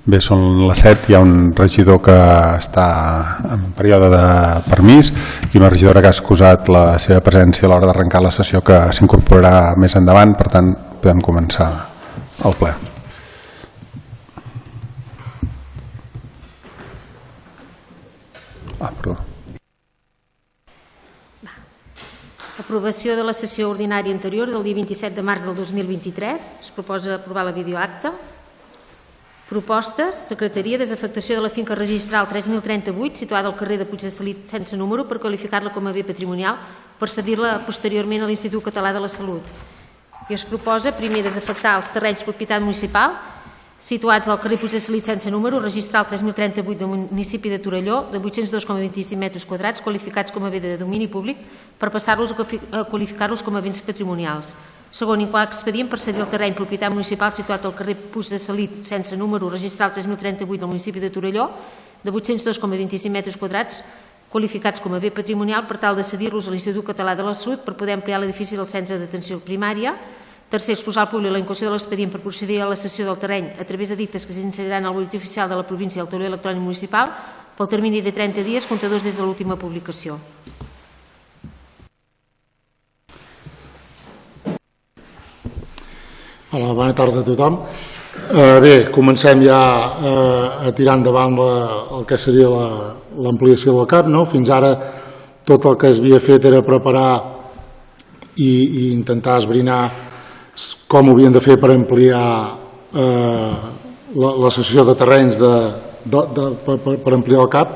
Bé, són les 7, hi ha un regidor que està en període de permís i una regidora que ha excusat la seva presència a l'hora d'arrencar la sessió, que s'incorporarà més endavant, per tant podem començar el ple. Perdó. Aprovació de la sessió ordinària anterior del dia 27 de març del 2023. Es proposa aprovar la videoacta. Propostes. Secretaria, desafectació de la finca registral 3038, situada al carrer de Puig de Salit sense número, per qualificar-la com a bé patrimonial, per cedir-la posteriorment a l'Institut Català de la Salut. I es proposa, primer, desafectar els terrenys propietat municipal situats al carrer Puig de Salit sense número, registral 3038 del municipi de Torelló, de 802,25 metres quadrats, qualificats com a bé de domini públic, per passar-los a qualificar-los com a béns patrimonials. Segon, incoar expedient per cedir el terreny propietat municipal situat al carrer Puig de Salit sense número, registral 3038 del municipi de Torelló, de 802,25 metres quadrats, qualificats com a bé patrimonial, per tal de cedir-los a l'Institut Català de la Salut per poder ampliar l'edifici del centre d'atenció primària. Tercer, exposar al públic la incoació de l'expedient per procedir a la cessió del terreny a través de dictes que s'inseriran al butlletí oficial de la província i al taulell electrònic municipal pel termini de 30 dies comptadors des de l'última publicació. Hola, bona tarda a tothom. Bé, comencem ja a tirar endavant el que seria l'ampliació del CAP. Fins ara tot el que es havia fet era preparar i intentar esbrinar com ho havien de fer per ampliar la cessió de terrenys per ampliar el CAP,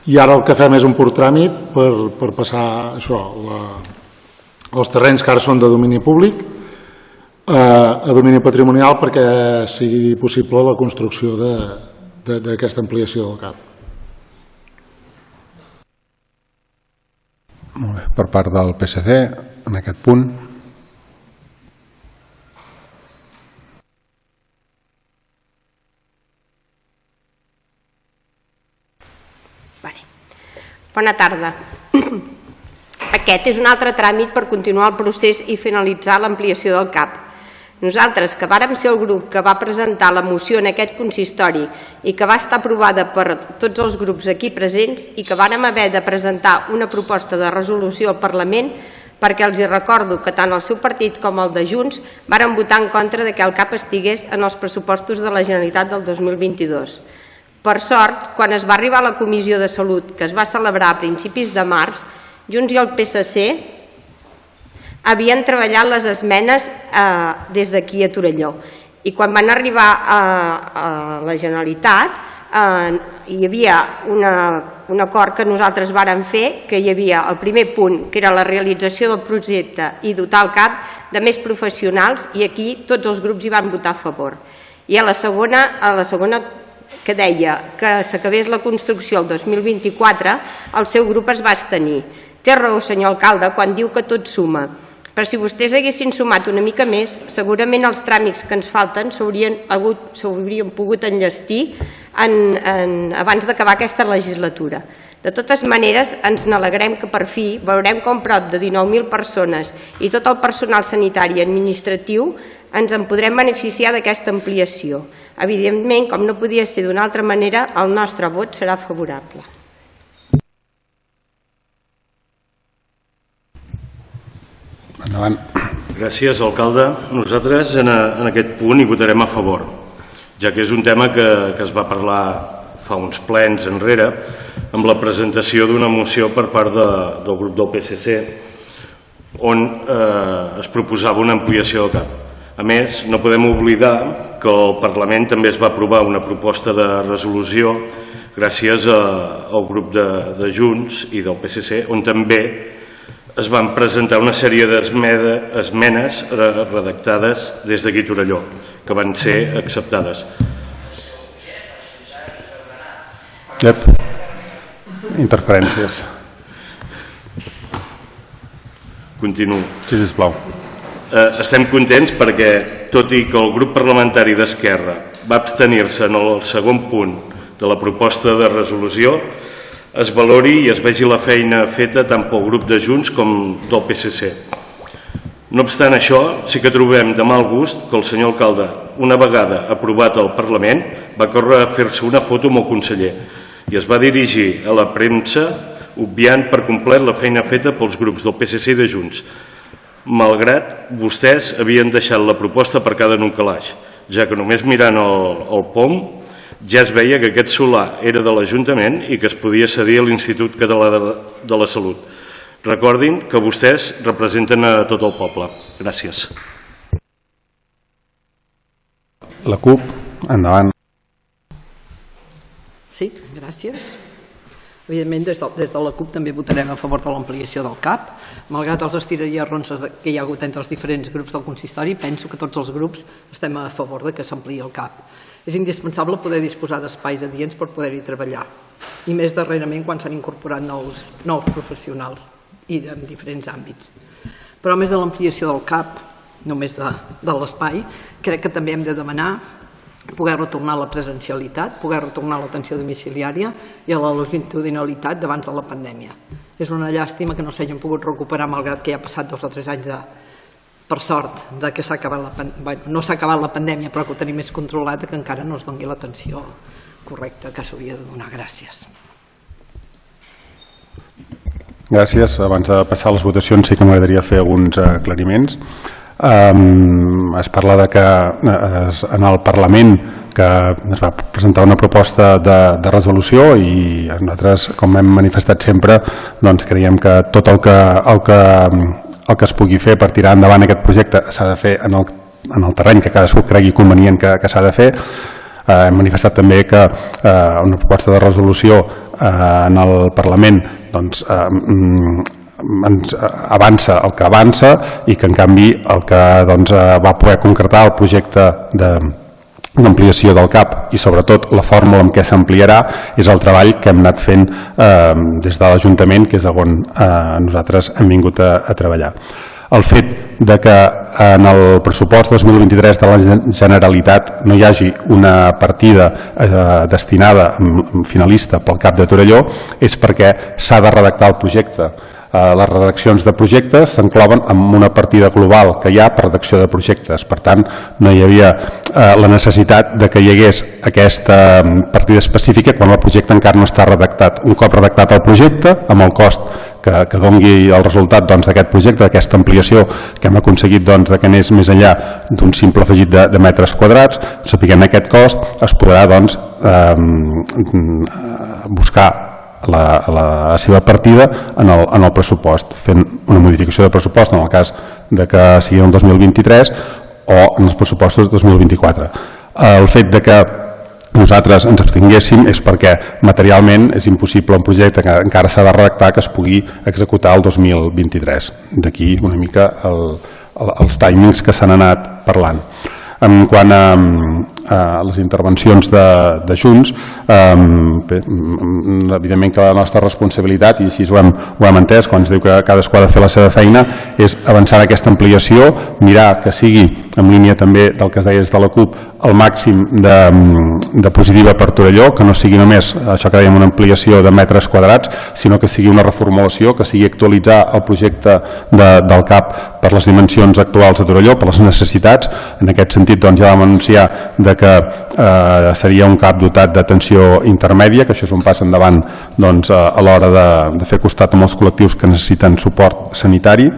i ara el que fem és un pur tràmit per passar això, els terrenys que ara són de domini públic a domini patrimonial, perquè sigui possible la construcció d'aquesta ampliació del CAP. Molt bé. Per part del PSC, en aquest punt. Bona tarda. Aquest és un altre tràmit per continuar el procés i finalitzar l'ampliació del CAP. Nosaltres, que vàrem ser el grup que va presentar la moció en aquest consistori i que va estar aprovada per tots els grups aquí presents i que vàrem haver de presentar una proposta de resolució al Parlament, perquè els recordo que tant el seu partit com el de Junts varen votar en contra que el CAP estigués en els pressupostos de la Generalitat del 2022. Per sort, quan es va arribar a la Comissió de Salut, que es va celebrar a principis de març, Junts i el PSC havien treballat les esmenes des d'aquí a Torelló. I quan van arribar a la Generalitat, hi havia un acord que nosaltres vàrem fer, que hi havia el primer punt, que era la realització del projecte i dotar el CAP de més professionals, i aquí tots els grups hi van votar a favor. I a la segona que deia que s'acabés la construcció el 2024, el seu grup es va abstenir. Té raó, senyor alcalde, quan diu que tot suma. Però si vostès haguessin sumat una mica més, segurament els tràmits que ens falten s'haurien pogut enllestir abans d'acabar aquesta legislatura. De totes maneres, ens n'alegrem que per fi veurem com prop de 19.000 persones i tot el personal sanitari i administratiu ens en podrem beneficiar d'aquesta ampliació. Evidentment, com no podia ser d'una altra manera, el nostre vot serà favorable. Endavant. Gràcies, alcalde. Nosaltres en aquest punt hi votarem a favor, ja que és un tema que es va parlar fa uns plens enrere amb la presentació d'una moció per part del grup del PSC on es proposava una ampliació del CAP. A més, no podem oblidar que el Parlament també es va aprovar una proposta de resolució gràcies al grup de Junts i del PSC, on també es van presentar una sèrie d'esmenes redactades des d'aquí Torelló, que van ser acceptades. Interferències. Continuo. Sí, sisplau. Estem contents perquè, tot i que el grup parlamentari d'Esquerra va abstenir-se en el segon punt de la proposta de resolució, es valori i es vegi la feina feta tant pel grup de Junts com del PSC. No obstant això, sí que trobem de mal gust que el senyor alcalde una vegada aprovat al Parlament, va córrer a fer-se una foto amb el conseller i es va dirigir a la premsa obviant per complet la feina feta pels grups del PSC i de Junts, malgrat vostès havien deixat la proposta aparcada en un calaix, ja que només mirant el POM ja es veia que aquest solar era de l'Ajuntament i que es podia cedir a l'Institut Català de la Salut. Recordin que vostès representen a tot el poble. Gràcies. La CUP, endavant. Sí, gràcies. Evidentment, des de la CUP també votarem a favor de l'ampliació del CAP. Malgrat els estira i arronses que hi ha hagut entre els diferents grups del consistori, penso que tots els grups estem a favor de que s'ampliï el CAP. És indispensable poder disposar d'espais adients per poder-hi treballar, i més darrerament quan s'han incorporat nous professionals i en diferents àmbits. Però a més de l'ampliació del CAP, només de l'espai, crec que també hem de demanar poder retornar a la presencialitat, poder retornar a l'atenció domiciliària i a la longitudinalitat d'abans de la pandèmia. És una llàstima que no s'hagin pogut recuperar malgrat que ja ha passat 2 o 3 anys per sort que s'ha acabat no s'ha acabat la pandèmia, però que ho tenim més controlat, que encara no es doni l'atenció correcta que s'hauria de donar. Gràcies. Gràcies. Abans de passar a les votacions sí que m'agradaria fer alguns aclariments. Es parla de que en el Parlament que es va presentar una proposta de resolució i nosaltres, com hem manifestat sempre, doncs creiem que tot el que es pugui fer per tirar endavant aquest projecte s'ha de fer en el terreny que cadascú cregui convenient que s'ha de fer. Hem manifestat també que una proposta de resolució en el Parlament doncs, avança el que avança i que en canvi el que doncs, va poder concretar el projecte d'ampliació del CAP i sobretot la fórmula amb què s'ampliarà és el treball que hem anat fent des de l'Ajuntament, que és on nosaltres hem vingut a treballar. El fet de que en el pressupost 2023 de la Generalitat no hi hagi una partida destinada finalista pel CAP de Torelló és perquè s'ha de redactar el projecte. Les redaccions de projectes s'enclouen en una partida global que hi ha per redacció de projectes. Per tant, no hi havia la necessitat de que hi hagués aquesta partida específica quan el projecte encara no està redactat. Un cop redactat el projecte, amb el cost que doni el resultat d'aquest projecte, d'aquesta ampliació que hem aconseguit que anés més enllà d'un simple afegit de metres quadrats, sapiguem aquest cost, es podrà buscar la seva partida en el pressupost, fent una modificació de pressupost en el cas de que sigui el 2023 o en els pressupostos 2024. El fet de que nosaltres ens abstinguéssim és perquè materialment és impossible un projecte que encara s'ha de redactar que es pugui executar el 2023. D'aquí una mica els timings que s'han anat parlant. En quant a les intervencions de Junts, evidentment que la nostra responsabilitat, i així ho hem entès, quan es diu que cadascú ha de fer la seva feina, és avançar en aquesta ampliació, mirar que sigui en línia també del que es deia des de la CUP, el màxim de positiva per Torelló, que no sigui només això que dèiem una ampliació de metres quadrats, sinó que sigui una reformulació, que sigui actualitzar el projecte del CAP per les dimensions actuals de Torelló, per les necessitats. En aquest sentit ja vam anunciar que seria un CAP dotat d'atenció intermèdia, que això és un pas endavant a l'hora de fer costat amb els col·lectius que necessiten suport sanitari.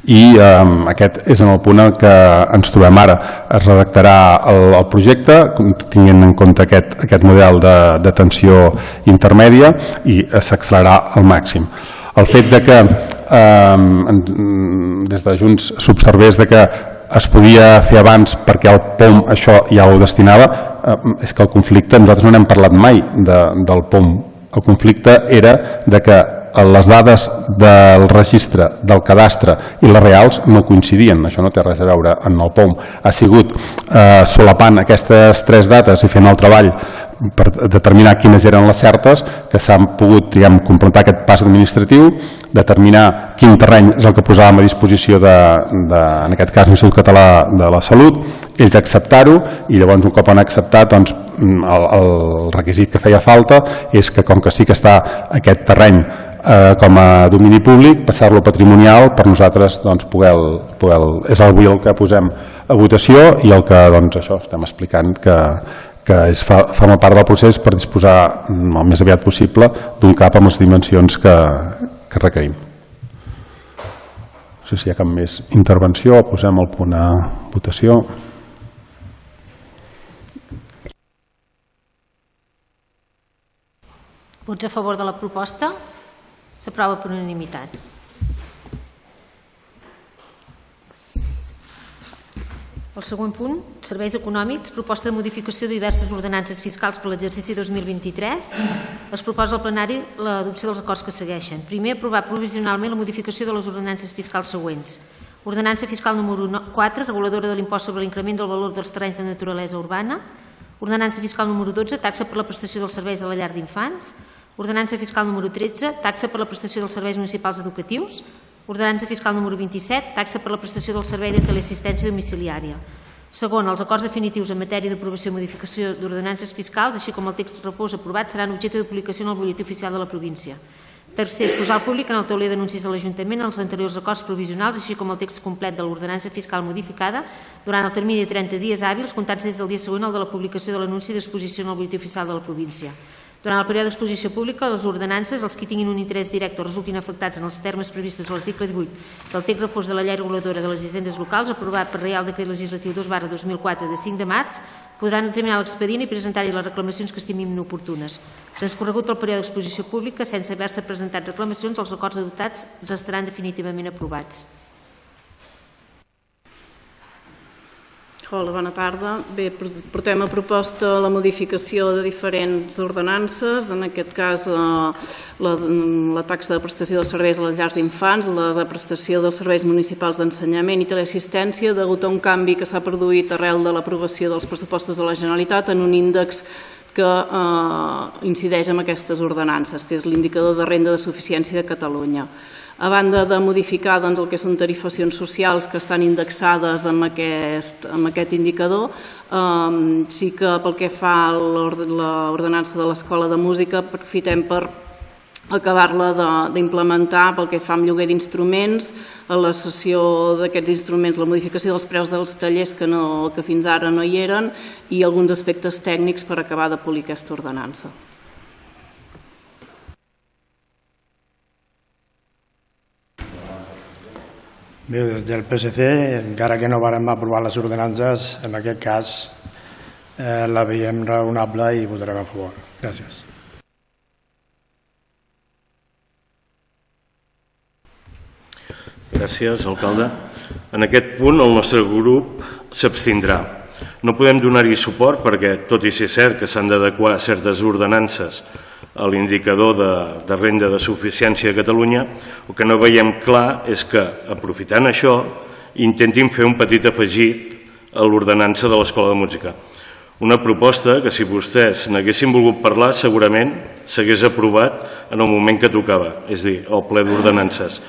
I aquest és en el punt en què ens trobem ara. Es redactarà el projecte tenint en compte aquest model d'atenció intermèdia i s'accelerarà al màxim. El fet de que des de Junts s'observés que es podia fer abans perquè el POM això ja ho destinava, és que el conflicte, nosaltres no n'hem parlat mai del POM. El conflicte era que les dades del registre, del cadastre i les reals no coincidien. Això no té res a veure en el POM. Ha sigut solapant aquestes 3 dates i fent el treball per determinar quines eren les certes que s'han pogut, diguem, completar aquest pas administratiu, determinar quin terreny és el que posàvem a disposició en aquest cas l'Institut Català de la Salut, ells acceptar-ho, i llavors un cop han acceptat, doncs, el requisit que feia falta és que, com que sí que està aquest terreny com a domini públic, passar-lo patrimonial per nosaltres doncs, és avui el que posem a votació i el que doncs, això estem explicant que forma part del procés per disposar el més aviat possible d'un CAP amb les dimensions que requerim. No sé si hi ha cap més intervenció, posem el punt a votació. Vots a favor de la proposta? S'aprova per unanimitat. El següent punt, serveis econòmics, proposta de modificació de diverses ordenances fiscals per l'exercici 2023. Es proposa al plenari l'adopció dels acords que segueixen. Primer, aprovar provisionalment la modificació de les ordenances fiscals següents. Ordenança fiscal número 4, reguladora de l'impost sobre l'increment del valor dels terrenys de naturalesa urbana. Ordenança fiscal número 12, taxa per la prestació dels serveis de la llar d'infants. Ordenança fiscal número 13, taxa per la prestació dels serveis municipals educatius. Ordenança fiscal número 27, taxa per la prestació del servei de teleassistència domiciliària. Segon, els acords definitius en matèria d'aprovació i modificació d'ordenances fiscals, així com el text refós aprovat, seran objecte de publicació en el butlletí oficial de la província. Tercer, exposar al públic en el tauler d'anuncis de l'Ajuntament els anteriors acords provisionals, així com el text complet de l'ordenança fiscal modificada durant el termini de 30 dies hàbils, comptats des del dia següent al de la publicació de l'anunci d'exposició en el butlletí oficial de la província. Durant el període d'exposició pública, les ordenances, els que tinguin un interès directe o resultin afectats en els termes previstos a l'article 18 del text refós de la llei reguladora de les hisendes locals, aprovat per Reial Decret Legislatiu 2/2004 de 5 de març, podran examinar l'expedient i presentar-hi les reclamacions que estimin oportunes. Transcorregut el període d'exposició pública, sense haver-se presentat reclamacions, els acords adoptats restaran definitivament aprovats. Hola, bona tarda. Bé, portem a proposta la modificació de diferents ordenances, en aquest cas la taxa de prestació dels serveis a les llars d'infants, la de prestació dels serveis municipals d'ensenyament i teleassistència, degut a un canvi que s'ha produït arrel de l'aprovació dels pressupostos de la Generalitat en un índex que incideix en aquestes ordenances, que és l'indicador de renda de suficiència de Catalunya. A banda de modificar el que són tarifacions socials que estan indexades amb aquest indicador, sí que pel que fa a l'ordenança de l'Escola de Música aprofitem per acabar-la d'implementar pel que fa amb lloguer d'instruments, a la cessió d'aquests instruments, la modificació dels preus dels tallers que fins ara no hi eren i alguns aspectes tècnics per acabar de polir aquesta ordenança. Bé, des del PSC, encara que no vàrem aprovar les ordenances, en aquest cas la veiem raonable i votarem a favor. Gràcies. Gràcies, alcalde. En aquest punt el nostre grup s'abstindrà. No podem donar-hi suport perquè, tot i ser cert que s'han d'adequar certes ordenances a l'indicador de renda de suficiència a Catalunya, el que no veiem clar és que, aprofitant això, intentin fer un petit afegit a l'ordenança de l'Escola de Música. Una proposta que, si vostès n'haguessin volgut parlar, segurament s'hagués aprovat en el moment que tocava, és a dir, al ple d'ordenances.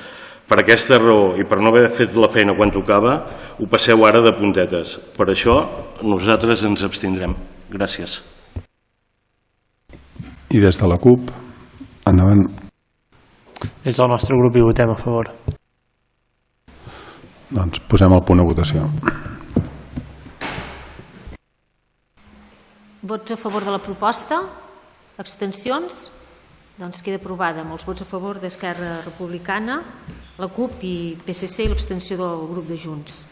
Per aquesta raó i per no haver fet la feina quan tocava, ho passeu ara de puntetes. Per això nosaltres ens abstindrem. Gràcies. I des de la CUP, endavant. Des del nostre grup hi votem a favor. Doncs posem el punt a votació. Vots a favor de la proposta? Abstencions? Doncs queda aprovada amb els vots a favor d'Esquerra Republicana, la CUP i PSC i l'abstenció del grup de Junts.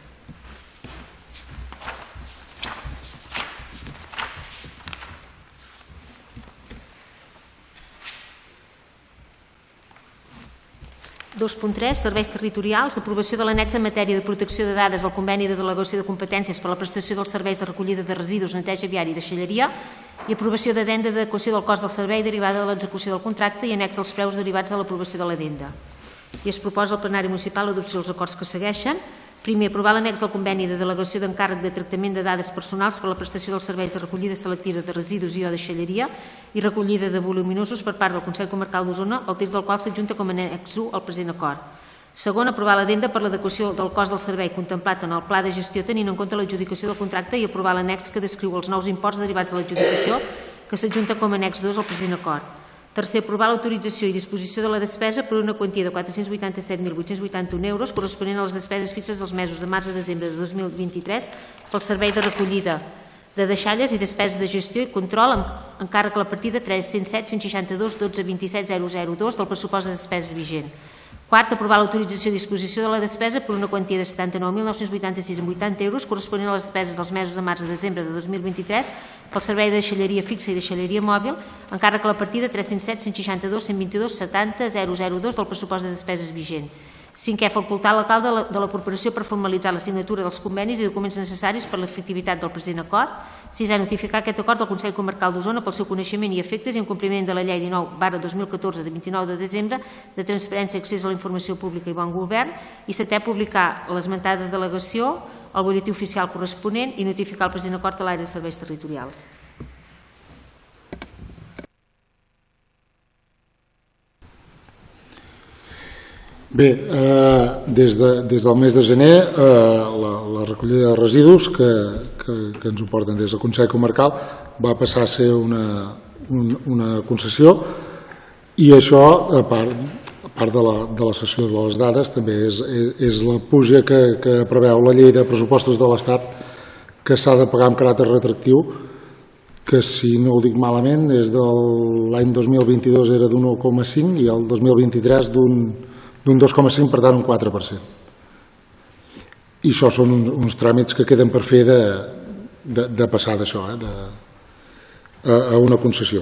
Serveis territorials, aprovació de l'annex en matèria de protecció de dades al conveni de delegació de competències per a la prestació dels serveis de recollida de residus, neteja viària i deixalleria i aprovació d'addenda d'adequació del cost del servei derivada de l'execució del contracte i annex dels preus derivats de l'aprovació de l'addenda. I es proposa al plenari municipal l'adopció dels acords que segueixen. Primer, aprovar l'annex al conveni de delegació d'encàrrec de tractament de dades personals per a la prestació dels serveis de recollida selectiva de residus i o deixalleria i recollida de voluminosos per part del Consell Comarcal d'Osona, el text del qual s'adjunta com a annex 1 al present acord. Segon, aprovar l'addenda per l'adequació del cost del servei contemplat en el pla de gestió tenint en compte l'adjudicació del contracte i aprovar l'annex que descriu els nous imports derivats de l'adjudicació que s'adjunta com a annex 2 al present acord. Tercer, aprovar l'autorització i disposició de la despesa per una quantia de 487.881 euros corresponent a les despeses fixes dels mesos de març a desembre de 2023 pel servei de recollida de deixalles i despeses de gestió i control amb encàrrec a la partida 307 162 12 27 002 del pressupost de despeses vigent. Quart, aprovar l'autorització i disposició de la despesa per una quantia de 79.986,80 euros corresponent a les despeses dels mesos de març a desembre de 2023 pel servei de deixalleria fixa i deixalleria mòbil, encàrrec a la partida 307 162 122 70 002 del pressupost de despeses vigent. Cinquè, facultar l'alcalde de la corporació per formalitzar la signatura dels convenis i documents necessaris per a l'efectivitat del present acord. Sisè, notificar aquest acord al Consell Comarcal d'Osona pel seu coneixement i efectes i en compliment de la Llei 19/2014 de 29 de desembre de transparència, accés a la informació pública i bon govern. I setè, publicar l'esmentada delegació al butlletí oficial corresponent i notificar el present acord a l'àrea de serveis territorials. Bé, des del mes de gener la recollida de residus que ens ho porten des del Consell Comarcal va passar a ser una concessió i això, a part de la cessió de les dades, també és la puja que preveu la llei de pressupostos de l'Estat que s'ha de pagar amb caràcter retractiu, que si no ho dic malament és de l'any 2022 era d'un 1,5 i el 2023 d'un 2,5, per tant un 4%. I això són uns tràmits que queden per fer de passar d'això, a una concessió.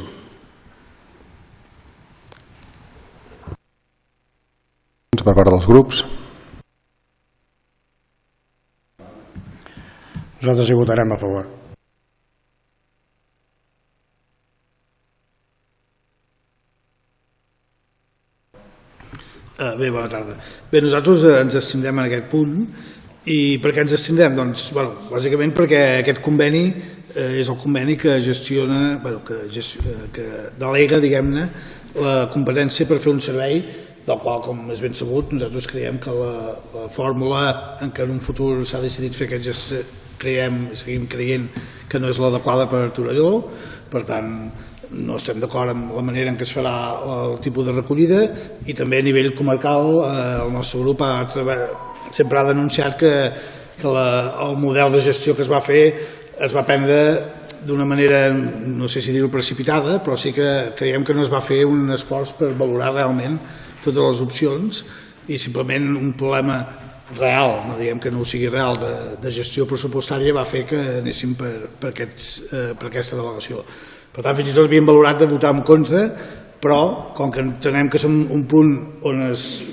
Per part dels grups. Nosaltres hi votarem a favor. Bé, bona tarda. Bé, nosaltres ens abstindrem en aquest punt. I per què ens abstindrem? Doncs, bàsicament perquè aquest conveni és el conveni que gestiona, que delega, diguem-ne, la competència per fer un servei del qual, com és ben sabut, nosaltres creiem que la fórmula en què en un futur s'ha decidit fer aquest seguim creient que no és l'adequada per a Torelló. Per tant, no estem d'acord amb la manera en què es farà el tipus de recollida i també a nivell comarcal el nostre grup sempre ha denunciat que el model de gestió que es va fer es va prendre d'una manera, no sé si dir-ho precipitada, però sí que creiem que no es va fer un esforç per valorar realment totes les opcions i simplement un problema real, no diguem que no ho sigui real, de gestió pressupostària va fer que anéssim per aquesta delegació. Per tant, fins i tot havíem valorat de votar en contra, però com que entenem que som un punt on es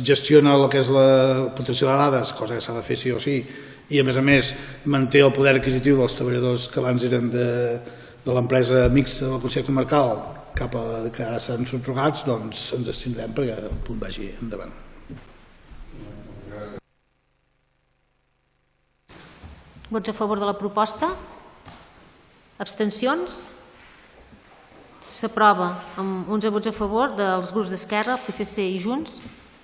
gestiona el que és la protecció de dades, cosa que s'ha de fer sí o sí, i a més manté el poder adquisitiu dels treballadors que abans eren de l'empresa mixta del Consell Comarcal cap a que ara s'han subtrogats, doncs ens abstindrem perquè el punt vagi endavant. Vots a favor de la proposta? Abstencions? S'aprova amb 11 vots a favor dels grups d'Esquerra, PSC i Junts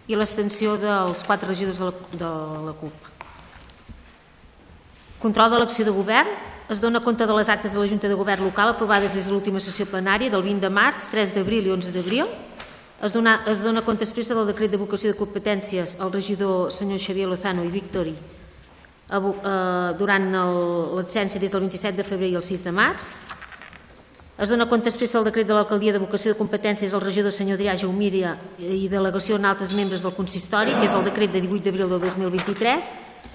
i l'abstenció dels 4 regidors de la CUP. Control de l'acció de govern. Es dona compte de les actes de la Junta de Govern local aprovades des de l'última sessió plenària del 20 de març, 3 d'abril i 11 d'abril. Es dona compte expressa del decret de vocació de competències al regidor senyor Xavier Lozano i Victori durant l'absència des del 27 de febrer i el 6 de març. Es dona compte expressa del decret de l'alcaldia de vocació de competències al regidor senyor Adrià Jaumíria i delegació en altres membres del consistori, que és el decret de 18 d'abril del 2023,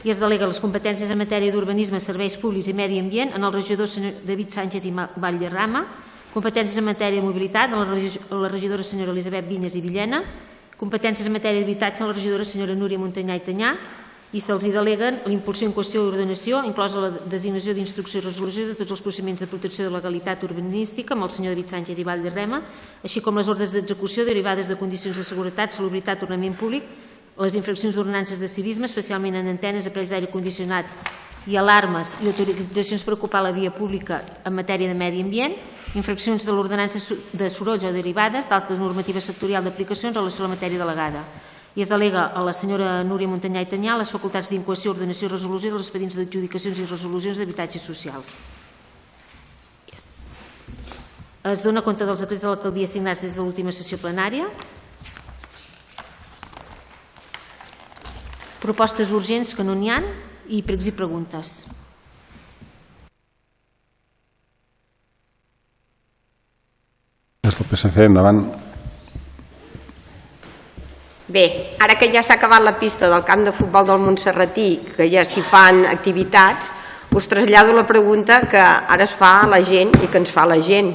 i es delega les competències en matèria d'urbanisme, serveis públics i medi ambient en el regidor senyor David Sánchez i Vallderrama, competències en matèria de mobilitat en la regidora senyora Elisabet Vinyes i Villena, competències en matèria d'habitatge en la regidora senyora Núria Montanyà i Tanyà, i se'ls deleguen l'impulsió en qüestió d'ordenació, inclosa la designació d'instrucció i resolució de tots els procediments de protecció de legalitat urbanística amb el senyor David Sánchez i Vallderrama, així com les ordres d'execució derivades de condicions de seguretat, salubritat, ordenament públic, les infraccions d'ordenances de civisme, especialment en antenes, aparells d'aire condicionat i alarmes i autoritzacions per ocupar la via pública en matèria de medi ambient, infraccions de l'ordenança de sorolls o derivades d'alta normativa sectorial d'aplicació en relació a la matèria delegada. I es delega a la senyora Núria Montanyà i Tanyà les facultats d'incoació, ordenació i resolució dels expedients d'adjudicacions i resolucions d'habitatges socials. Es dona compte dels decrets de l'alcaldia signats des de l'última sessió plenària. Propostes urgents que no n'hi ha i pregs i preguntes. Des del PSC, endavant. Bé, ara que ja s'ha acabat la pista del camp de futbol del Montserratí, que ja s'hi fan activitats, us trasllado la pregunta que ara es fa a la gent i que ens fa la gent.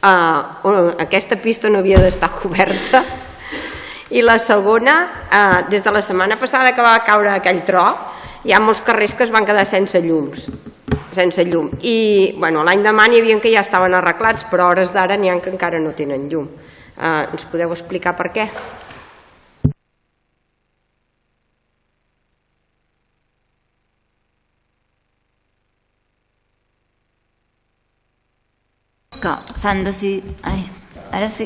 Aquesta pista no havia d'estar coberta. I la segona, des de la setmana passada que va caure aquell tro, hi ha molts carrers que es van quedar sense llum. I l'any demà n'hi havia que ja estaven arreglats, però a hores d'ara n'hi ha que encara no tenen llum. Ens podeu explicar per què? Que s'han decidit... Ara sí?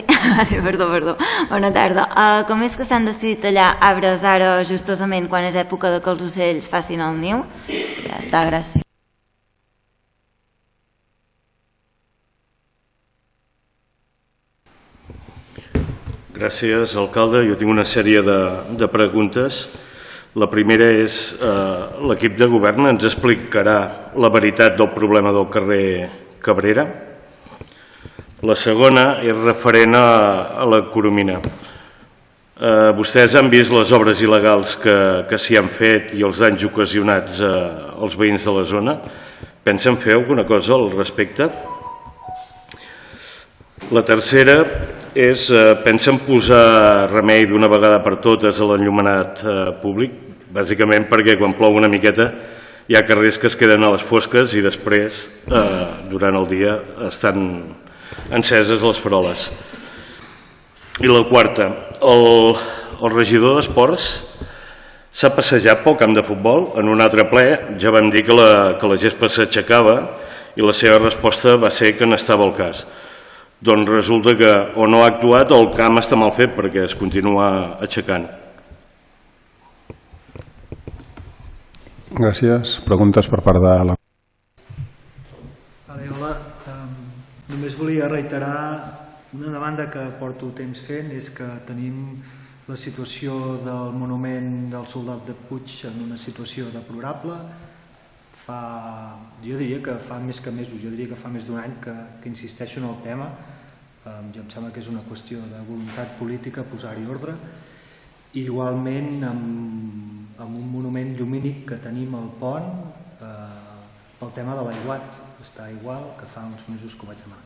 Perdó. Bona tarda. Com és que s'han decidit tallar arbres ara justosament quan és època que els ocells facin el niu? Ja està, gràcies. Gràcies, alcalde. Jo tinc una sèrie de preguntes. La primera és, l'equip de govern ens explicarà la veritat del problema del carrer Cabrera? La segona és referent a la Coromina. Vostès han vist les obres il·legals que s'hi han fet i els danys ocasionats als veïns de la zona? Pensen fer alguna cosa al respecte? La tercera és, pensen posar remei d'una vegada per totes a l'enllumenat públic? Bàsicament perquè quan plou una miqueta hi ha carrers que es queden a les fosques i després, durant el dia, estan enceses les faroles. I la quarta, el regidor d'Esports s'ha passejat pel camp de futbol. En un altre ple ja vam dir que la gespa s'aixecava i la seva resposta va ser que n'estava al cas. Doncs resulta que o no ha actuat o el camp està mal fet perquè es continua aixecant. Gràcies. Preguntes per part de la... Hola, només volia reiterar una demanda que porto temps fent, és que tenim la situació del monument del soldat de Puig en una situació deplorable. Jo diria que fa més que mesos, jo diria que fa més d'un any que insisteixo en el tema. Jo em sembla que és una qüestió de voluntat política posar-hi ordre. Igualment amb un monument llumínic que tenim al pont pel tema de l'aiguat, està igual que fa uns mesos que ho vaig demanar.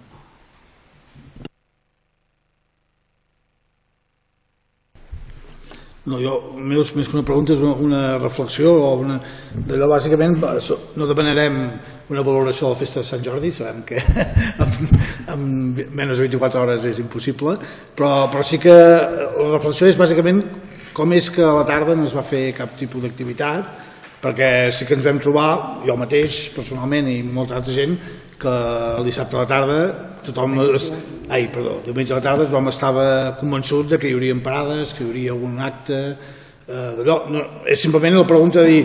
No, més que una pregunta és una reflexió o d'allò bàsicament no demanarem una valoració de la festa de Sant Jordi, sabem que en menys de 24 hores és impossible, però sí que la reflexió és bàsicament com és que a la tarda no es va fer cap tipus d'activitat, perquè sí que ens vam trobar, jo mateix personalment i molta altra gent, que el dissabte a la tarda diumenge a la tarda tothom estava convençut que hi hauria parades, que hi hauria algun acte d'allò. És simplement la pregunta de dir,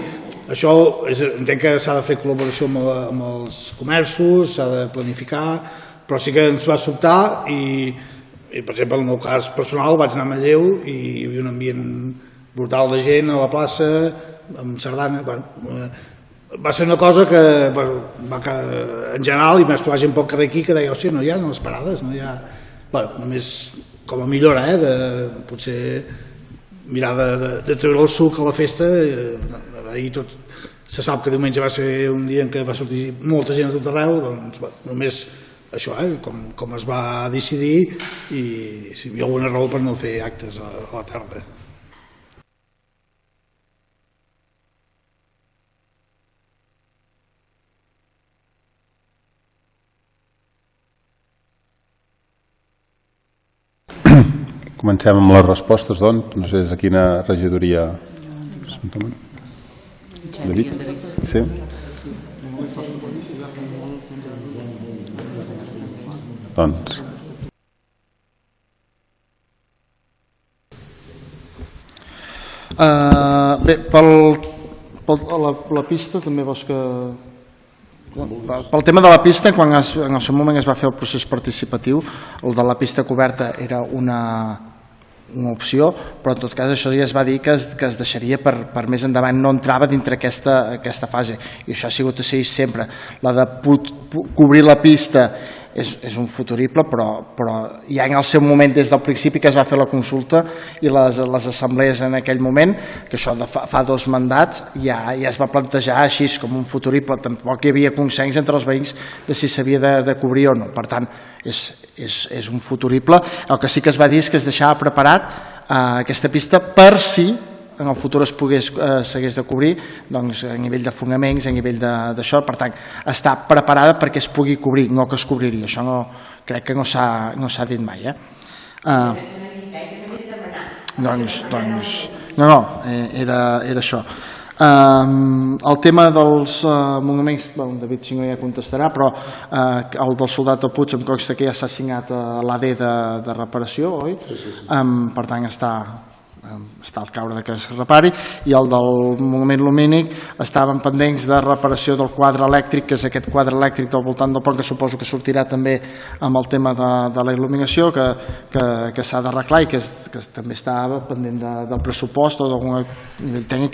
això entenc que s'ha de fer col·laboració amb els comerços, s'ha de planificar, però sí que ens va sobtar i per exemple en el meu cas personal vaig anar a Manlleu i hi havia un ambient brutal de gent a la plaça amb sardana, va ser una cosa que en general i més trobava gent pel carrer aquí que deia, hòstia, no hi ha les parades, no hi ha... Només com a millora, potser mirar de treure el suc a la festa. Ahir tot se sap que diumenge va ser un dia en què va sortir molta gent a tot arreu, doncs només això, com es va decidir i si hi ha alguna raó per no fer actes a la tarda. Comencem amb les respostes, doncs. No sé des de quina regidoria... David? Sí? Doncs... Bé, la pista també vols que... Pel tema de la pista, quan en el seu moment es va fer el procés participatiu, el de la pista coberta era una opció, però en tot cas això ja es va dir que es deixaria per més endavant, no entrava dintre aquesta fase, i això ha sigut així sempre. La de cobrir la pista és un futurible, però ja en el seu moment, des del principi que es va fer la consulta i les assemblees en aquell moment, que això fa 2 mandats, ja es va plantejar així com un futurible. Tampoc hi havia consens entre els veïns de si s'havia de cobrir o no. Per tant, és un futurible. El que sí que es va dir és que es deixava preparat aquesta pista per si en el futur s'hagués de cobrir, doncs, a nivell de fonaments, a nivell d'això. Per tant, està preparada perquè es pugui cobrir, no que es cobriria. Això crec que no s'ha dit mai. No, era això. El tema dels monuments, el David si no ja contestarà, però el del soldat del Puig em consta que ja s'ha signat l'AD de reparació, oi? Per tant està al caure que es repari, i el del monument lumínic estaven pendents de reparació del quadre elèctric, que és aquest quadre elèctric del voltant del pont, que suposo que sortirà també amb el tema de la il·luminació, que s'ha d'arreglar i que també estava pendent del pressupost o d'algun nivell tècnic,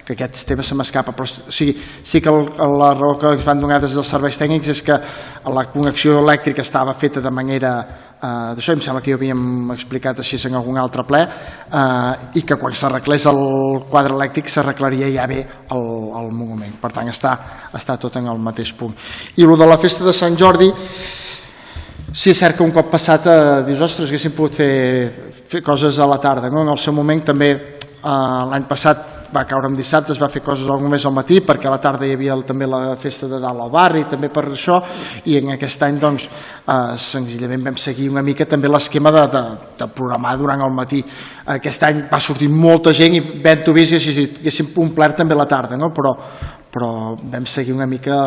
que aquest tema se m'escapa. Però sí que la raó que ens van donar des dels serveis tècnics és que la connexió elèctrica estava feta de manera d'això, em sembla que ho havíem explicat així en algun altre ple, i que quan s'arreglés el quadre elèctric s'arreglaria ja bé el monument. Per tant, està tot en el mateix punt. I el de la festa de Sant Jordi, sí, és cert que un cop passat dius, ostres, haguéssim pogut fer coses a la tarda. En el seu moment també, l'any passat va caure en dissabte, es va fer coses alguna més al matí, perquè a la tarda hi havia també la festa de dalt al barri, també per això, i en aquest any doncs senzillament vam seguir una mica també l'esquema de programar durant el matí. Aquest any va sortir molta gent i ben-ho vist i si haguéssim omplert també la tarda, no? Però vam seguir una mica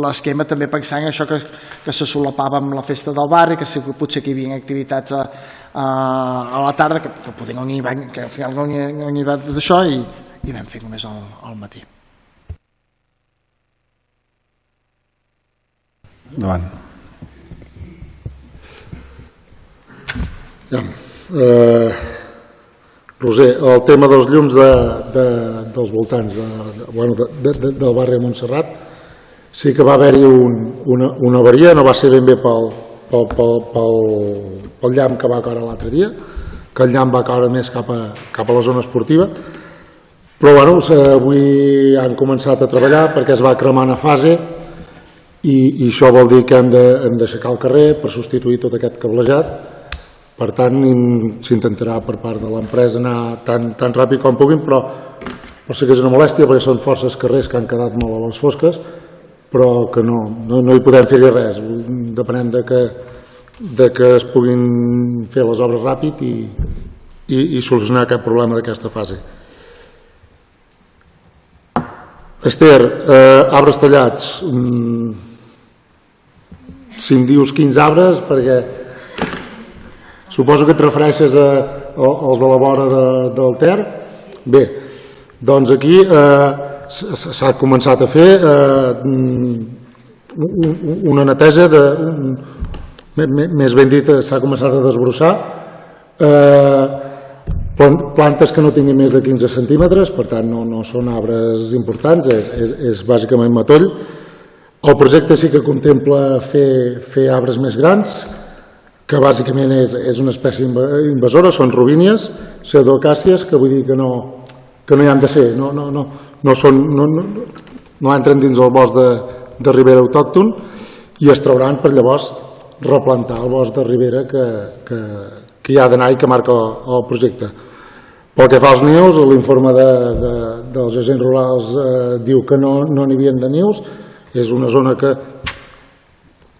l'esquema també pensant en això que se solapava amb la festa del barri, que potser que hi havia activitats a la tarda que poder no n'hi va, que al final no n'hi va d'això, i vam fer només al matí. Endavant. Roser, el tema dels llums dels voltants del barri de Montserrat, sí que va haver-hi una avaria, no va ser ben bé pel llamp que va caure l'altre dia, que el llamp va caure més cap a la zona esportiva, però bueno, avui han començat a treballar perquè es va cremant a fase i això vol dir que hem d'aixecar el carrer per substituir tot aquest cablejat. Per tant, s'intentarà per part de l'empresa anar tan ràpid com puguin, però sé que és una molèstia perquè són forces carrers que han quedat molt a les fosques, però que no hi podem fer-hi res. Depenem de que es puguin fer les obres ràpid i solucionar aquest problema d'aquesta fase. Esther, arbres tallats. Si em dius 15 arbres, perquè suposo que et refereixes als de la vora del Ter. Bé, doncs aquí s'ha començat a fer una neteja, més ben dit, s'ha començat a desbrossar plantes que no tinguin més de 15 centímetres, per tant no són arbres importants, és bàsicament matoll. El projecte sí que contempla fer arbres més grans, que bàsicament és una espècie invasora, són robínies, pseudocàcies, que vull dir que no hi han de ser, no entren dins el bosc de ribera autòcton i es trauran per llavors replantar el bosc de ribera que hi ha d'anar i que marca el projecte. Pel que fa als nius, l'informe dels agents rurals diu que no n'hi havia de nius, és una zona que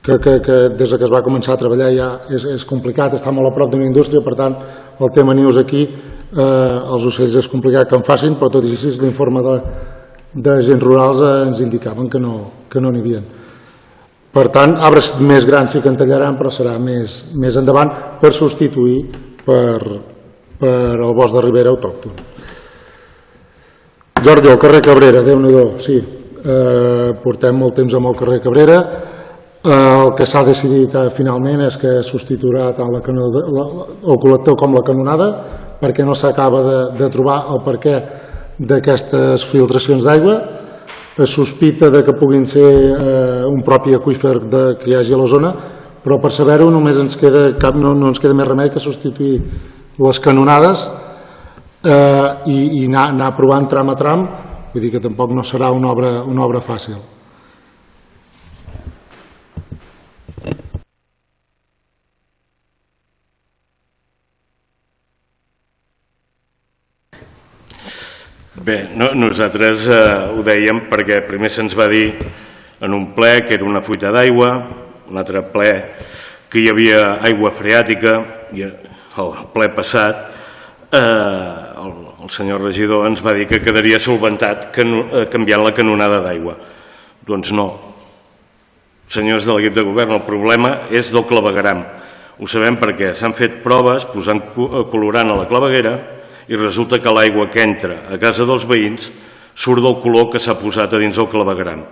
que des que es va començar a treballar ja és complicat, està molt a prop d'una indústria, per tant el tema nius aquí, els ocells és complicat que en facin, però tot i així l'informe de agents rurals ens indicaven que no n'hi havia. Per tant, arbres més grans sí que en tallaran, però serà més endavant per substituir per el bosc de ribera autòcton. Jordi, el carrer Cabrera, Déu-n'hi-do, sí, portem molt temps amb el carrer Cabrera. El que s'ha decidit finalment és que substituirà tant el col·lector com la canonada, perquè no s'acaba de trobar el perquè d'aquestes filtracions d'aigua. Es sospita que puguin ser un propi aqüífer que hi hagi a la zona, però per saber-ho només no ens queda més remei que substituir les canonades i anar provant tram a tram, vull dir que tampoc no serà una obra fàcil. Bé, nosaltres ho dèiem perquè primer se'ns va dir en un ple que era una fuita d'aigua, un altre ple que hi havia aigua freàtica, i el ple passat el senyor regidor ens va dir que quedaria solventat canviant la canonada d'aigua. Doncs no. Senyors de l'equip de govern, el problema és del clavegueram. Ho sabem perquè s'han fet proves posant colorant a la claveguera i resulta que l'aigua que entra a casa dels veïns surt del color que s'ha posat a dins del clavegueram.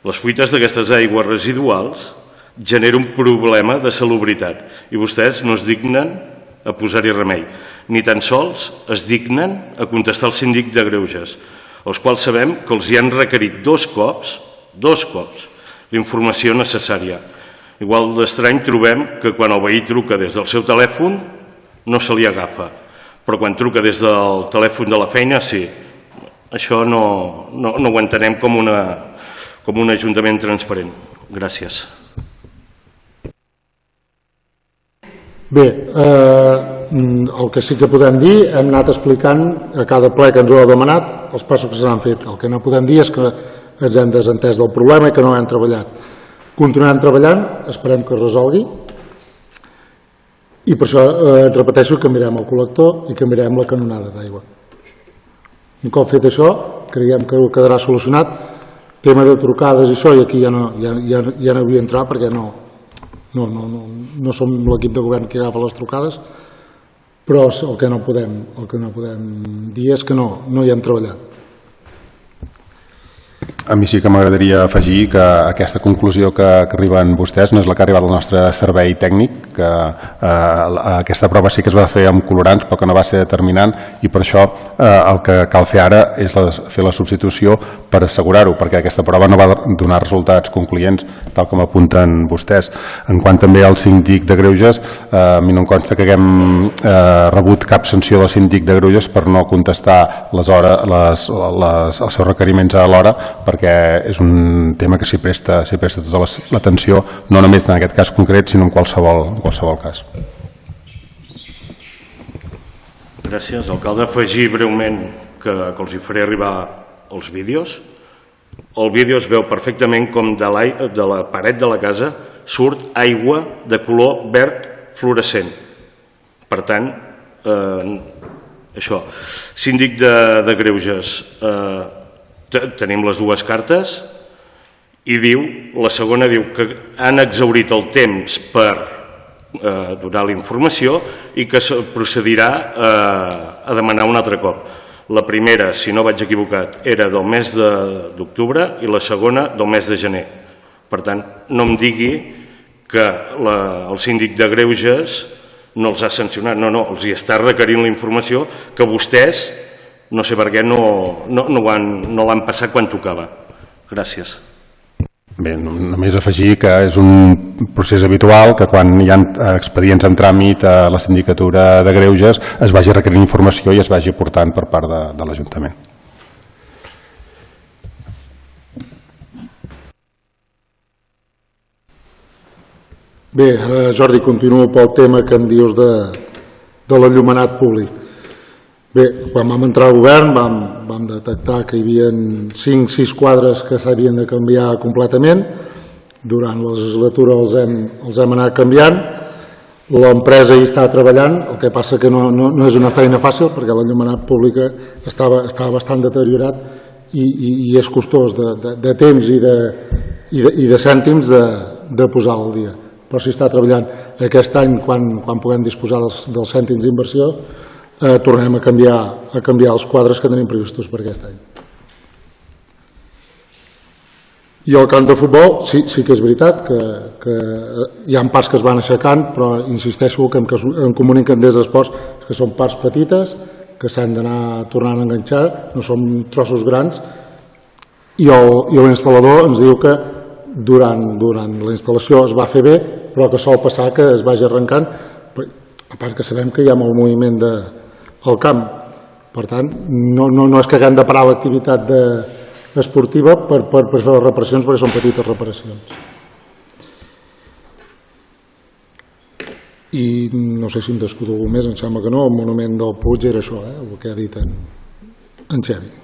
Les fuites d'aquestes aigües residuals generen un problema de salubritat i vostès no es dignen a posar-hi remei, ni tan sols es dignen a contestar al síndic de Greuges, els quals sabem que els hi han requerit dos cops, la informació necessària. Igual d'estrany trobem que quan el veí truca des del seu telèfon no se li agafa, però quan truca des del telèfon de la feina, sí. Això no ho entenem com un ajuntament transparent. Gràcies. Bé, el que sí que podem dir, hem anat explicant a cada ple que ens ho ha demanat els passos que s'han fet. El que no podem dir és que ens hem desentès del problema i que no hem treballat. Continuarem treballant, esperem que es resolgui, i per això et repeteixo, canviarem el col·lector i canviarem la canonada d'aigua. Un cop fet això, creiem que quedarà solucionat. Tema de trucades i això, i aquí ja no vull entrar perquè no som l'equip de govern que agafa les trucades, però el que no podem dir és que no hi hem treballat. A mi sí que m'agradaria afegir que aquesta conclusió que arriben vostès no és la que ha arribat al nostre servei tècnic, que aquesta prova sí que es va fer amb colorants però que no va ser determinant, i per això el que cal fer ara és fer la substitució per assegurar-ho, perquè aquesta prova no va donar resultats concloents tal com apunten vostès. En quant també al síndic de Greuges, a mi no em consta que haguem rebut cap sanció del síndic de Greuges per no contestar els seus requeriments a l'hora, perquè és un tema que s'hi presta tota l'atenció, no només en aquest cas concret, sinó en qualsevol cas. Gràcies. Alcalde, afegir breument que els hi faré arribar els vídeos. El vídeo es veu perfectament com de la paret de la casa surt aigua de color verd fluorescent. Per tant, això. Síndic de Greuges, tenim les dues cartes i la segona diu que han exhaurit el temps per donar la informació i que procedirà a demanar un altre cop. La primera, si no vaig equivocat, era del mes d'octubre i la segona del mes de gener. Per tant, no em digui que el síndic de Greuges no els ha sancionat, no, els hi està requerint la informació que vostès no sé per què no l'han passat quan tocava. Gràcies. Bé, només afegir que és un procés habitual que quan hi ha expedients en tràmit a la sindicatura de Greuges es vagi requerint informació i es vagi aportant per part de l'Ajuntament. Bé, Jordi, continuo pel tema que em dius de l'enllumenat públic. Bé, quan vam entrar al govern vam detectar que hi havia 5-6 quadres que s'havien de canviar completament. durant la legislatura els hem anat canviant. L'empresa hi està treballant, el que passa que no és una feina fàcil perquè l'enllumenat pública estava bastant deteriorat i és costós de temps i de cèntims de posar-lo al dia. Però s'hi està treballant. Aquest any, quan puguem disposar dels cèntims d'inversió, tornem a canviar els quadres que tenim previstos per aquest any. I el camp de futbol sí que és veritat que hi ha parts que es van aixecant, però insisteixo que em comuniquen des d'esports que són parts petites, que s'han d'anar tornant a enganxar, no són trossos grans, i l'instal·lador ens diu que durant la instal·lació es va fer bé, però que sol passar que es vagi arrencant, a part que sabem que hi ha molt moviment al camp. Per tant, no és que haguem de parar l'activitat esportiva per fer les reparacions, perquè són petites reparacions. I no sé si em descuido alguna més, em sembla que no, el monument del Puig era això, el que ha dit en Xevi.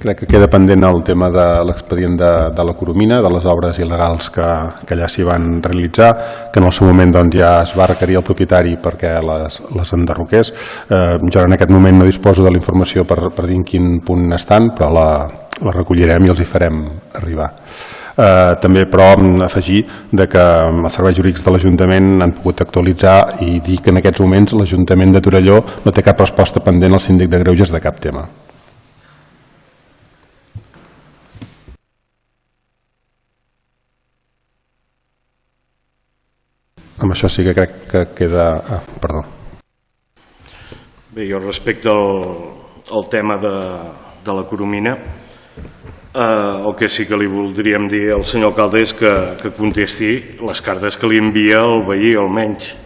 Crec que queda pendent el tema de l'expedient de la Coromina, de les obres il·legals que allà s'hi van realitzar, que en el seu moment ja es va requerir al propietari perquè les enderroqués. Jo en aquest moment no disposo de la informació per dir en quin punt estan, però la recollirem i els hi farem arribar. També, però, afegir que els serveis jurídics de l'Ajuntament han pogut actualitzar i dir que en aquests moments l'Ajuntament de Torelló no té cap resposta pendent al síndic de Greuges de cap tema. Amb això sí que crec que queda... perdó. Bé, jo respecte al tema de la Coromina, el que sí que li voldríem dir al senyor alcalde és que contesti les cartes que li envia el veí, almenys,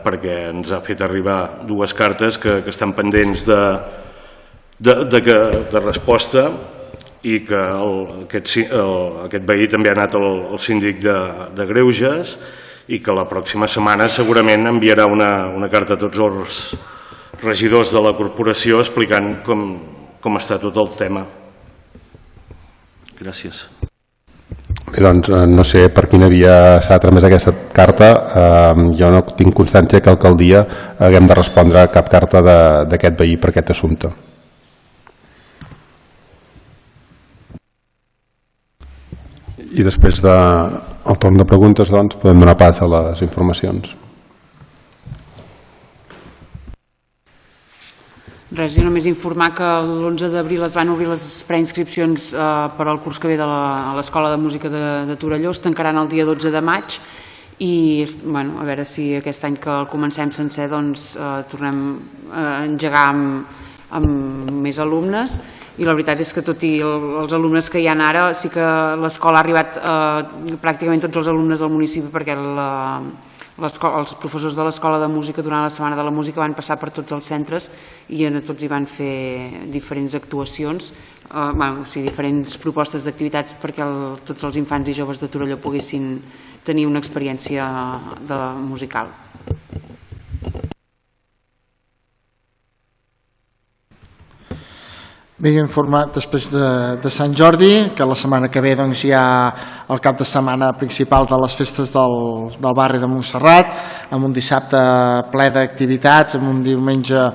perquè ens ha fet arribar dues cartes que estan pendents de resposta i que aquest veí també ha anat al síndic de Greuges i que la pròxima setmana segurament enviarà una carta a tots els regidors de la corporació explicant com està tot el tema. Gràcies. Bé, doncs no sé per quina via s'ha tramès aquesta carta. Jo no tinc constància que l'alcaldia haguem de respondre a cap carta d'aquest veí per aquest assumpte. I després del torn de preguntes, doncs, podem donar pas a les informacions. Res, jo només informar que l'11 d'abril es van obrir les preinscripcions per al curs que ve a l'Escola de Música de Torelló, es tancaran el dia 12 de maig i a veure si aquest any que el comencem sencer doncs tornem a engegar amb més alumnes. I la veritat és que tot i els alumnes que hi ha ara, sí que l'escola ha arribat pràcticament tots els alumnes del municipi perquè els professors de l'Escola de Música durant la Setmana de la Música van passar per tots els centres i a tots hi van fer diferents actuacions, diferents propostes d'activitats perquè tots els infants i joves de Torelló poguessin tenir una experiència musical. Vinc informat després de Sant Jordi, que la setmana que ve hi ha el cap de setmana principal de les festes del barri de Montserrat, amb un dissabte ple d'activitats, amb un diumenge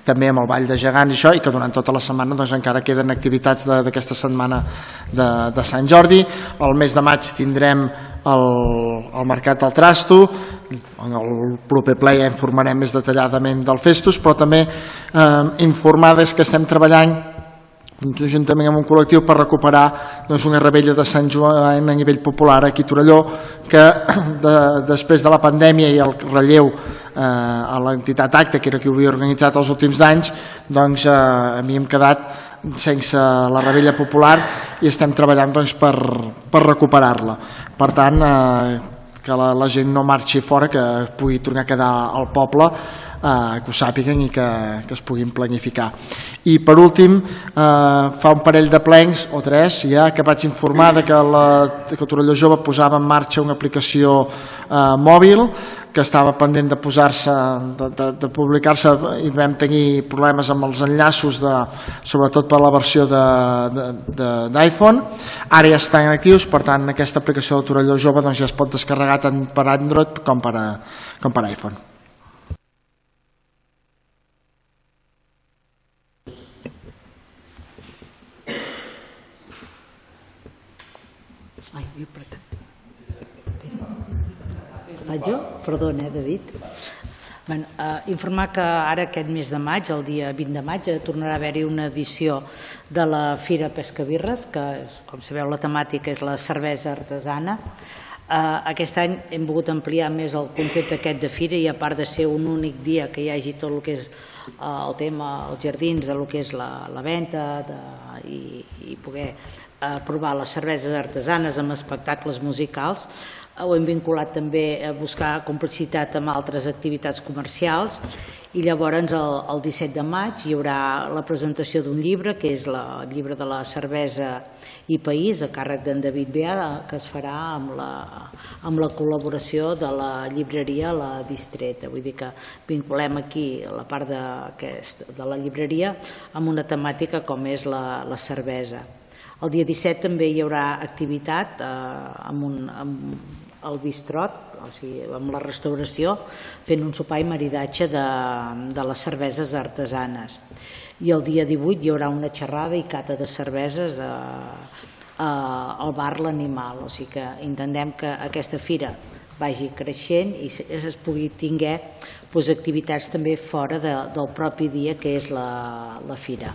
també amb el Ball de Gegants i això, i que durant tota la setmana encara queden activitats d'aquesta setmana de Sant Jordi. El mes de maig tindrem el Mercat del Trasto, en el proper ple ja informarem més detalladament del Festus, però també informades que estem treballant juntament amb un col·lectiu per recuperar una rebella de Sant Joan a nivell popular aquí a Torelló, que després de la pandèmia i el relleu a l'entitat Acta, que era qui ho havia organitzat els últims anys, doncs a mi hem quedat sense la rebella popular i estem treballant per recuperar-la. Per tant, que la gent no marxi fora, que pugui tornar a quedar al poble, que ho sàpiguen i que es puguin planificar. I per últim, fa un parell de plens o tres ja que vaig informar que Torelló Jove posava en marxa una aplicació mòbil, que estava pendent de posar-se, de publicar-se, i vam tenir problemes amb els enllaços, sobretot per la versió d'iPhone. Ara ja estan actius, per tant aquesta aplicació de Torelló Jove ja es pot descarregar tant per Android com per iPhone. Faig jo? Perdona, David. Informar que ara aquest mes de maig, el dia 20 de maig, tornarà a haver-hi una edició de la Fira Pescabirres, que, com sabeu, la temàtica és la cervesa artesana. Aquest any hem volgut ampliar més el concepte aquest de fira, i a part de ser un únic dia que hi hagi tot el que és el tema, els jardins, el que és la venda i poder provar les cerveses artesanes amb espectacles musicals, ho hem vinculat també a buscar complicitat amb altres activitats comercials, i llavors el 17 de maig hi haurà la presentació d'un llibre, que és el llibre de la cervesa i país, a càrrec d'en David Beà, que es farà amb la col·laboració de la llibreria La Distreta. Vull dir que vinculem aquí la part de la llibreria amb una temàtica com és la cervesa. El dia 17 també hi haurà activitat amb el bistrot, o sigui, amb la restauració, fent un sopar i maridatge de les cerveses artesanes. I el dia 18 hi haurà una xerrada i cata de cerveses al bar L'Animal. O sigui que intentem que aquesta fira vagi creixent i es pugui tinguer activitats també fora del propi dia que és la fira.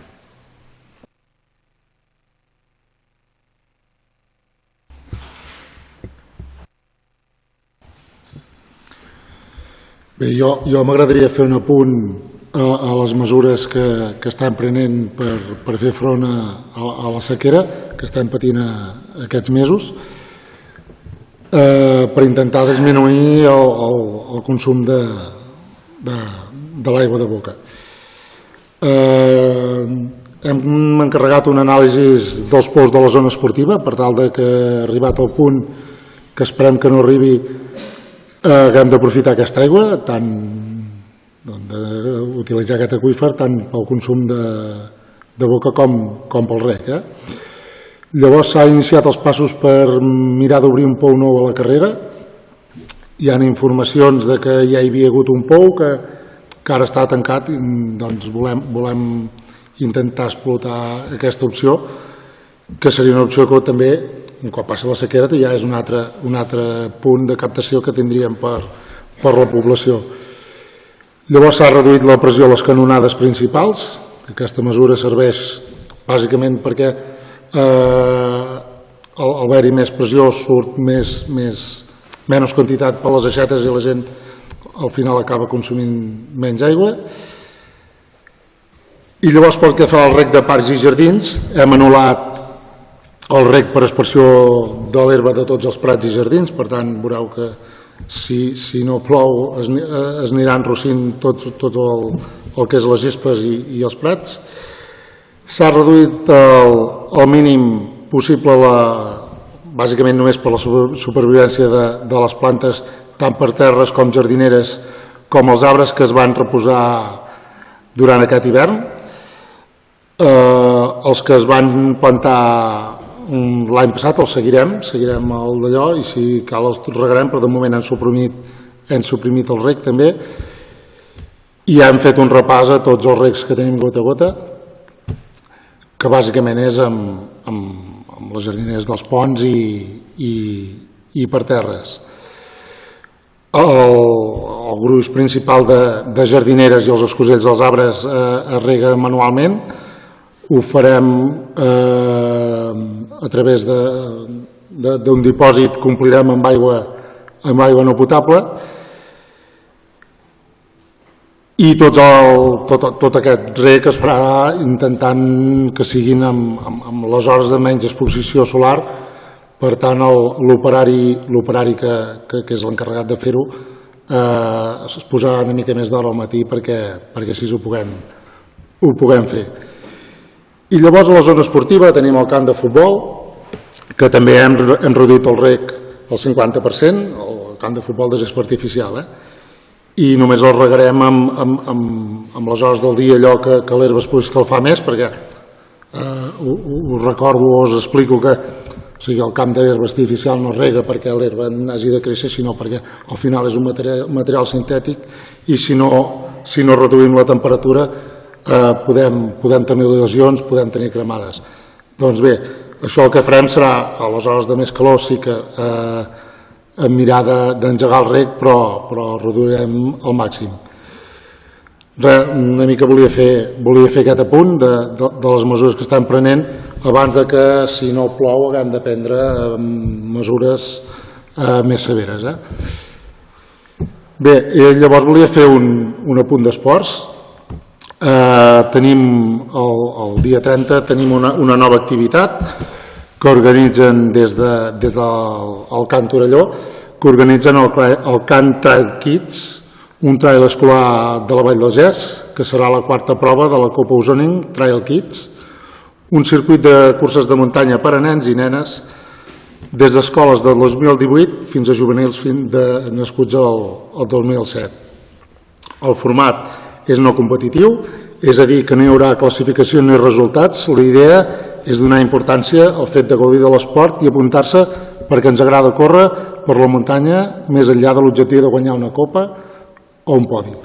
Bé, jo m'agradaria fer un apunt a les mesures que estem prenent per fer front a la sequera que estem patint aquests mesos, per intentar disminuir el consum de l'aigua de boca. Hem encarregat una anàlisi dels pous de la zona esportiva per tal que, arribat al punt que esperem que no arribi, haguem d'aprofitar aquesta aigua, tant d'utilitzar aquest aqüífer tant pel consum de boca com pel rec. Llavors s'ha iniciat els passos per mirar d'obrir un pou nou a la carrera. Hi ha informacions de que ja hi havia hagut un pou que ara està tancat, i doncs volem intentar explotar aquesta opció, que seria una opció que també, quan passa la sequera, ja és un altre punt de captació que tindríem per la població. Llavors s'ha reduït la pressió a les canonades principals. Aquesta mesura serveix bàsicament perquè al haver-hi més pressió surt menys quantitat per les aixetes i la gent al final acaba consumint menys aigua. I llavors, pel que fa al rec de parcs i jardins, hem anul·lat el rec per aspersió de l'herba de tots els prats i jardins. Per tant, veureu que si no plou es aniran rossint tot el que és les gespes i els prats. S'ha reduït el mínim possible, bàsicament només per la supervivència de les plantes, tant per terres com jardineres, com els arbres que es van reposar durant aquest hivern. Els que es van plantar l'any passat els seguirem el d'allò, i si cal els regarem, però de moment hem suprimit el rec també, i hem fet un repàs a tots els recs que tenim gota a gota, que bàsicament és amb les jardineres dels ponts i per terres. El gruix principal de jardineres i els escosells dels arbres es rega manualment. Ho farem a través d'un dipòsit que omplirem amb aigua no potable, i tot aquest rec es farà intentant que siguin amb les hores de menys exposició solar. Per tant, l'operari que és l'encarregat de fer-ho es posarà una mica més d'hora al matí perquè així ho puguem fer. I llavors a la zona esportiva tenim el camp de futbol, que també hem reduït el rec al 50%, camp de futbol de gespa artificial, i només el regarem amb les hores del dia, allò que l'herba es pugui escalfar més, perquè us recordo o us explico que el camp d'herba artificial no es rega perquè l'herba hagi de créixer, sinó perquè al final és un material sintètic i si no reduïm la temperatura podem tenir lesions, podem tenir cremades. Doncs bé, això el que farem serà, a les hores de més calor sí que mirar d'engegar el reg, però reduirem al màxim. Una mica volia fer aquest apunt de les mesures que estan prenent abans de que, si no plou, haguem de prendre mesures més severes. Bé, llavors volia fer un apunt d'esports. Tenim el dia 30 tenim una nova activitat que organitzen des del Camp Torelló, que organitzen el Camp Trail Kids, un trail escolar de la Vall del Gès, que serà la quarta prova de la Copa Osoning Trail Kids, un circuit de curses de muntanya per a nens i nenes des d'escoles del 2018 fins a juvenils nascuts al 2007. El format és no competitiu, és a dir, que no hi haurà classificació ni resultats. La idea és donar importància al fet de gaudir de l'esport i apuntar-se perquè ens agrada córrer per la muntanya més enllà de l'objectiu de guanyar una copa o un podi.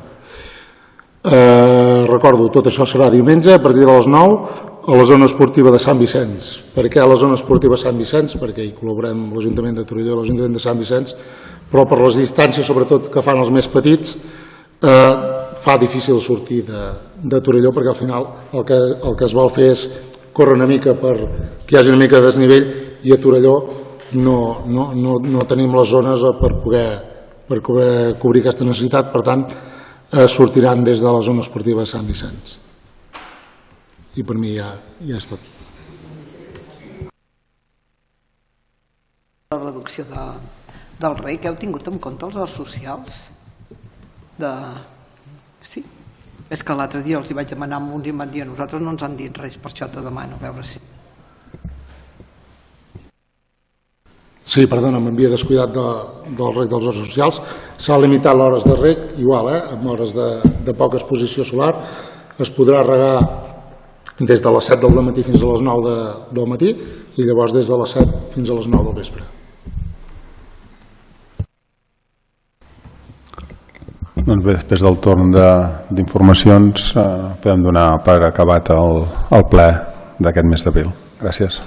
Recordo, tot això serà diumenge a partir de les 9 a la zona esportiva de Sant Vicenç. Per què a la zona esportiva de Sant Vicenç? Perquè hi col·laborem amb l'Ajuntament de Torelló i l'Ajuntament de Sant Vicenç, però per les distàncies, sobretot que fan els més petits, fa difícil sortir de Torelló, perquè al final el que es vol fer és córrer una mica perquè hi hagi una mica de desnivell, i a Torelló no tenim les zones per poder cobrir aquesta necessitat. Per tant, sortiran des de la zona esportiva de Sant Vicenç. I per mi ja és tot. La reducció del reg, heu tingut en compte els horts socials? Sí? És que l'altre dia els hi vaig demanar amb uns i em van dir a nosaltres no ens han dit res, per això te demano, a veure si... Sí, perdona, m'havia descuidat del reg dels horts socials. S'ha limitat les hores de reg, igual, amb hores de poca exposició solar. Es podrà regar des de les 7 del matí fins a les 9 del matí i llavors des de les 7 fins a les 9 del vespre. Doncs bé, després del torn d'informacions podem donar per acabat el ple d'aquest mes d'abril. Gràcies.